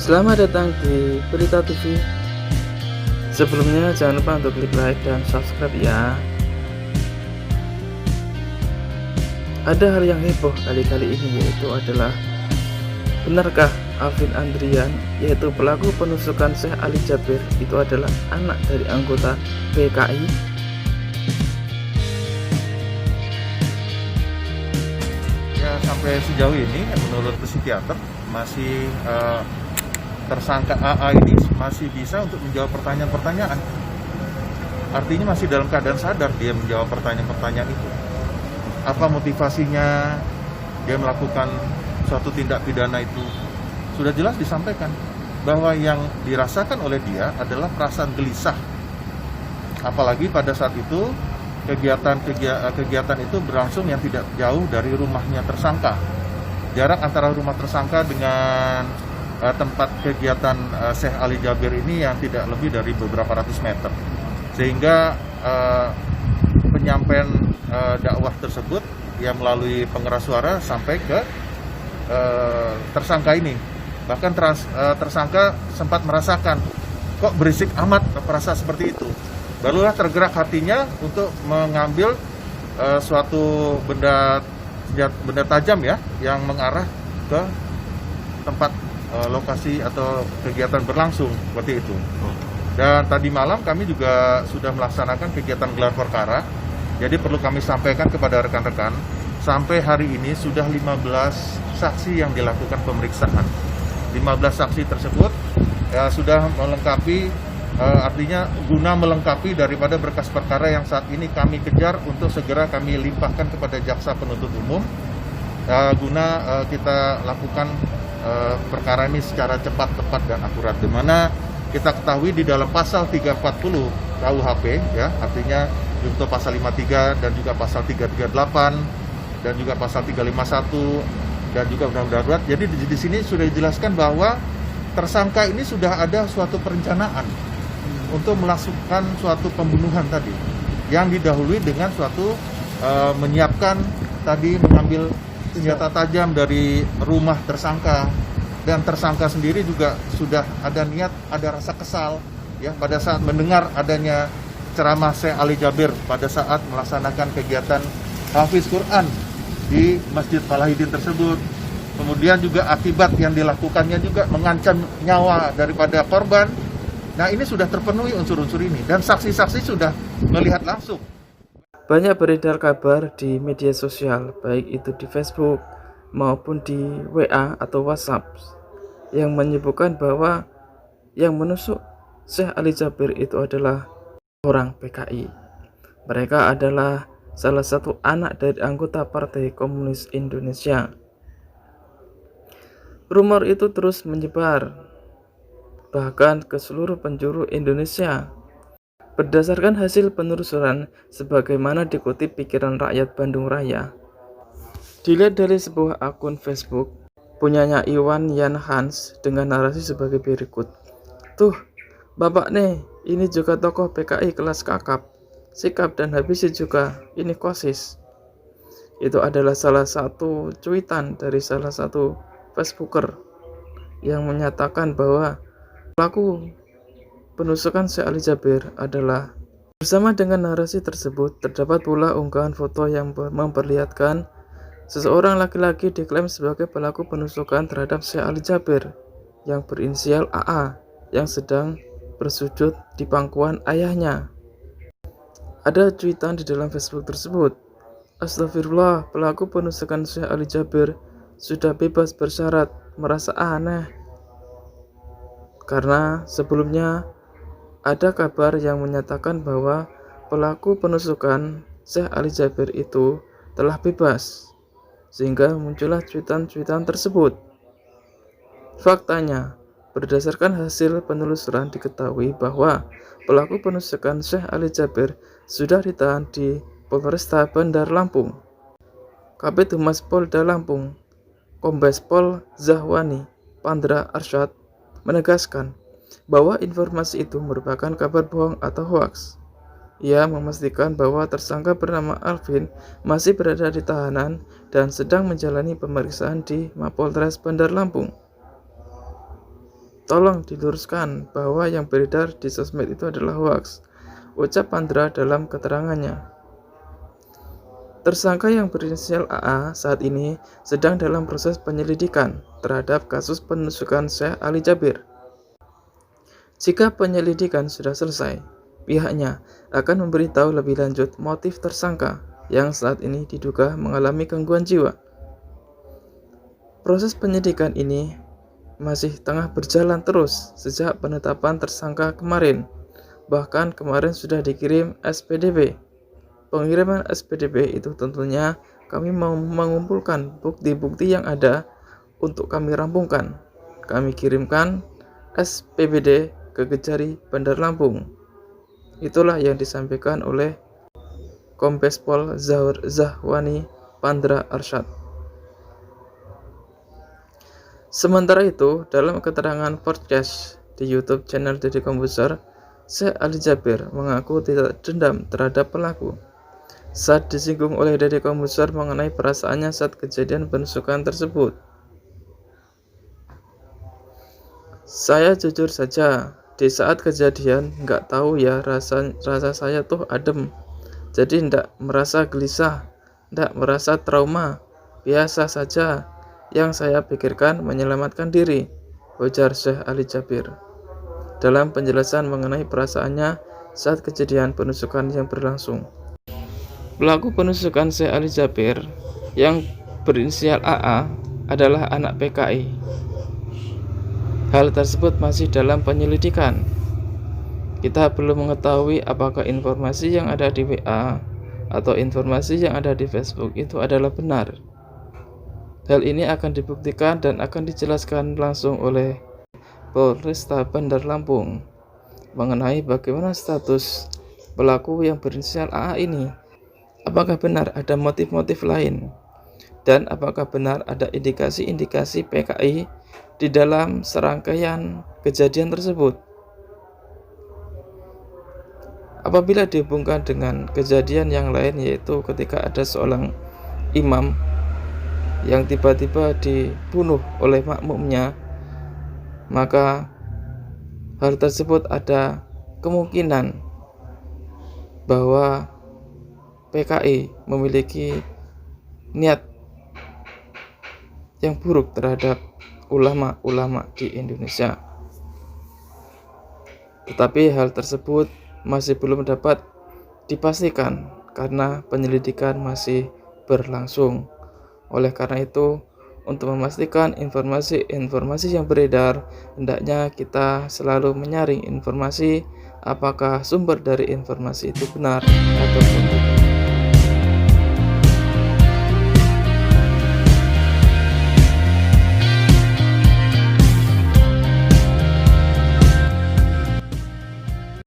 Selamat datang di Berita TV. Sebelumnya jangan lupa untuk klik like dan subscribe ya. Ada hal yang heboh kali-kali ini, yaitu adalah benarkah Alvin Andrian, yaitu pelaku penusukan Syekh Ali Jabir, itu adalah anak dari anggota PKI? Ya, sampai sejauh ini menurut psikiater masih tersangka AA ini masih bisa untuk menjawab pertanyaan-pertanyaan. Artinya masih dalam keadaan sadar dia menjawab pertanyaan-pertanyaan itu. Apa motivasinya dia melakukan suatu tindak pidana itu? Sudah jelas disampaikan bahwa yang dirasakan oleh dia adalah perasaan gelisah. Apalagi pada saat itu kegiatan itu berlangsung yang tidak jauh dari rumahnya tersangka. Jarak antara rumah tersangka dengan tempat kegiatan Syekh Ali Jabir ini yang tidak lebih dari beberapa ratus meter. Sehingga penyampaian dakwah tersebut yang melalui pengeras suara sampai ke tersangka ini. Bahkan tersangka sempat merasakan, kok berisik amat, merasa seperti itu. Barulah tergerak hatinya untuk mengambil suatu benda tajam ya, yang mengarah ke tempat lokasi atau kegiatan berlangsung seperti itu. Dan tadi malam kami juga sudah melaksanakan kegiatan gelar perkara. Jadi perlu kami sampaikan kepada rekan-rekan, sampai hari ini sudah 15 saksi yang dilakukan pemeriksaan. 15 saksi tersebut ya, sudah melengkapi, artinya guna melengkapi daripada berkas perkara yang saat ini kami kejar untuk segera kami limpahkan kepada jaksa penuntut umum, guna kita lakukan perkara ini secara cepat, tepat, dan akurat. Di mana kita ketahui di dalam pasal 340 KUHP ya, artinya junto pasal 53 dan juga pasal 338 dan juga pasal 351 dan juga undang-undang darurat. Jadi di sini sudah dijelaskan bahwa tersangka ini sudah ada suatu perencanaan untuk melakukan suatu pembunuhan tadi, yang didahului dengan suatu menyiapkan tadi mengambil senjata tajam dari rumah tersangka, dan tersangka sendiri juga sudah ada niat, ada rasa kesal ya pada saat mendengar adanya ceramah Syekh Ali Jabir pada saat melaksanakan kegiatan Hafiz Quran di Masjid Falahidin tersebut. Kemudian juga akibat yang dilakukannya juga mengancam nyawa daripada korban. Nah, ini sudah terpenuhi unsur-unsur ini, dan saksi-saksi sudah melihat langsung. Banyak beredar kabar di media sosial, baik itu di Facebook maupun di WA atau WhatsApp, yang menyebutkan bahwa yang menusuk Syekh Ali Jabir itu adalah orang PKI. Mereka adalah salah satu anak dari anggota Partai Komunis Indonesia. Rumor itu terus menyebar, bahkan ke seluruh penjuru Indonesia. Berdasarkan hasil penelusuran, sebagaimana dikutip Pikiran Rakyat Bandung Raya, dilihat dari sebuah akun Facebook punyanya Iwan Yan Hans dengan narasi sebagai berikut. Tuh, bapak nih, ini juga tokoh PKI kelas kakap, sikap dan habisi juga, ini kosis. Itu adalah salah satu cuitan dari salah satu Facebooker yang menyatakan bahwa pelaku penusukan Syekh Ali Jabir adalah. Bersama dengan narasi tersebut, terdapat pula unggahan foto yang memperlihatkan seseorang laki-laki diklaim sebagai pelaku penusukan terhadap Syekh Ali Jabir yang berinisial AA, yang sedang bersujud di pangkuan ayahnya. Ada cuitan di dalam Facebook tersebut. Astagfirullah, pelaku penusukan Syekh Ali Jabir sudah bebas bersyarat, merasa aneh. Karena sebelumnya ada kabar yang menyatakan bahwa pelaku penusukan Syekh Ali Jabir itu telah bebas, sehingga muncullah cuitan-cuitan tersebut. Faktanya, berdasarkan hasil penelusuran diketahui bahwa pelaku penusukan Syekh Ali Jabir sudah ditahan di Polresta Bandar Lampung. Kabid Humas Polda Lampung, Kombes Pol Zahwani Pandra Arsyad, menegaskan bahwa informasi itu merupakan kabar bohong atau hoaks. Ia memastikan bahwa tersangka bernama Alvin masih berada di tahanan dan sedang menjalani pemeriksaan di Mapolres Bandar Lampung. Tolong diluruskan bahwa yang beredar di sosmed itu adalah hoaks, ucap Pandra dalam keterangannya. Tersangka yang berinisial AA saat ini sedang dalam proses penyelidikan terhadap kasus penusukan Syekh Ali Jabir. Jika penyelidikan sudah selesai, pihaknya akan memberitahu lebih lanjut motif tersangka yang saat ini diduga mengalami gangguan jiwa. Proses penyidikan ini masih tengah berjalan terus sejak penetapan tersangka kemarin. Bahkan kemarin sudah dikirim SPDP. Pengiriman SPDP itu tentunya kami mau mengumpulkan bukti-bukti yang ada untuk kami rampungkan. Kami kirimkan SPBD ke Kejari Bandar Lampung. Itulah yang disampaikan oleh Kombes Pol Zahwani Pandra Arsyad. Sementara itu, dalam keterangan podcast di YouTube channel Deddy Kombuser, Syekh Ali Jabir mengaku tidak dendam terhadap pelaku. Saat disinggung oleh Deddy Kombuser mengenai perasaannya saat kejadian penusukan tersebut, saya jujur saja, di saat kejadian nggak tahu ya rasa saya tuh adem, jadi ndak merasa gelisah, ndak merasa trauma, biasa saja. Yang saya pikirkan menyelamatkan diri, ujar Syekh Ali Jabir dalam penjelasan mengenai perasaannya saat kejadian penusukan yang berlangsung. Pelaku penusukan Syekh Ali Jabir yang berinisial AA adalah anak PKI. Hal tersebut masih dalam penyelidikan. Kita belum mengetahui apakah informasi yang ada di WA atau informasi yang ada di Facebook itu adalah benar. Hal ini akan dibuktikan dan akan dijelaskan langsung oleh Polresta Bandar Lampung mengenai bagaimana status pelaku yang berinisial AA ini. Apakah benar ada motif-motif lain? Dan apakah benar ada indikasi-indikasi PKI di dalam serangkaian kejadian tersebut? Apabila dihubungkan dengan kejadian yang lain, yaitu ketika ada seorang imam yang tiba-tiba dibunuh oleh makmumnya, maka hal tersebut ada kemungkinan bahwa PKI memiliki niat yang buruk terhadap ulama-ulama di Indonesia. Tetapi hal tersebut masih belum dapat dipastikan karena penyelidikan masih berlangsung. Oleh karena itu, untuk memastikan informasi-informasi yang beredar, hendaknya kita selalu menyaring informasi apakah sumber dari informasi itu benar atau tidak.